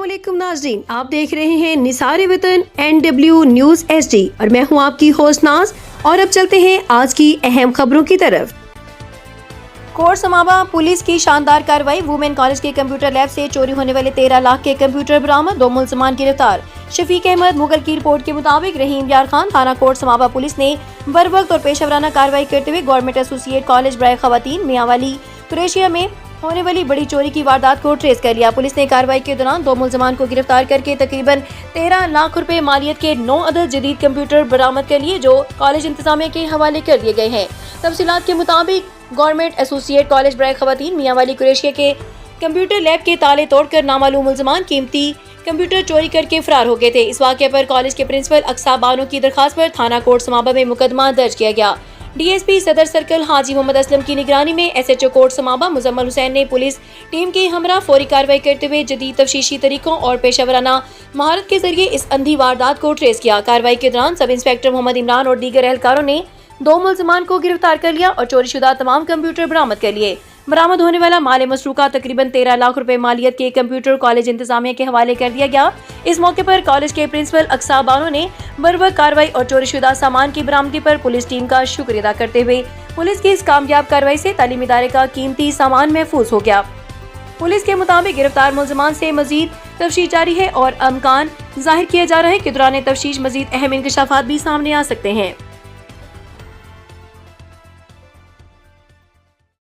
अस्सलामुअलैकुम नाज़रीन, आप देख रहे हैं निसार वतन NW न्यूज़ HD और मैं हूं आपकी होस्ट नाज। और अब चलते हैं आज की अहम खबरों की तरफ। कोट समाबा पुलिस की शानदार कार्रवाई। वुमेन कॉलेज के कंप्यूटर लैब से चोरी होने वाले 13 लाख के कंप्यूटर बरामद। 2 मुलजमान गिरफ्तार। शफीक अहमद मुगल की रिपोर्ट के मुताबिक रहीम यार खान थाना कोट समाबा पुलिस ने बरवक्त और पेशेवराना कार्रवाई करते हुए गवर्नमेंट एसोसिएट कॉलेज बराए खवातीन मियांवाली कुरैशिया में होने वाली बड़ी चोरी की वारदात को ट्रेस कर लिया। पुलिस ने कार्रवाई के दौरान 2 मुलजमान को गिरफ्तार करके तकरीबन 13 लाख रुपए मालियत के 9 अदद जदीद कंप्यूटर बरामद कर लिए, जो कॉलेज इंतजामिया के हवाले कर दिए गए हैं। तफसीलात के मुताबिक गवर्नमेंट एसोसिएट कॉलेज बराए खवातीन मियांवाली कुरैशिया के कंप्यूटर लैब के ताले तोड़कर नामालूम मुलजमान कीमती कंप्यूटर चोरी करके फरार हो गए थे। इस वाक़े पर कॉलेज के प्रिंसिपल अक्सा बानो की दरखास्त पर थाना कोट समाबा में मुकदमा दर्ज किया गया। DSP सदर सर्कल हाजी मोहम्मद असलम की निगरानी में SHO कोट समाबा मुजम्मल हुसैन ने पुलिस टीम के हमरा फौरी कार्रवाई करते हुए जदीद तफ्तीशी तरीकों और पेशेवराना महारत के जरिए इस अंधी वारदात को ट्रेस किया। कार्रवाई के दौरान सब इंस्पेक्टर मोहम्मद इमरान और दीगर एहलकारों ने 2 मुलजमान को गिरफ्तार कर लिया और चोरीशुदा तमाम कंप्यूटर बरामद कर लिए। बरामद होने वाला माल मसरूका तकरीबन 13 लाख रुपए मालियत के कंप्यूटर कॉलेज इंतजामिया के हवाले कर दिया गया। इस मौके पर कॉलेज के प्रिंसिपल अक्सा बानो ने बरवक्त कार्रवाई और चोरीशुदा सामान की बरामदगी पर पुलिस टीम का शुक्रिया अदा करते हुए पुलिस की इस कामयाब कार्रवाई से तालीमी इदारे का कीमती सामान महफूज हो गया। पुलिस के मुताबिक गिरफ्तार मुलजमान से मजीद तफ्तीश जारी है और अमकान जाहिर किया जा रहा है कि दौरान तफ्तीश मजीद अहम इंकशाफात भी सामने आ सकते हैं।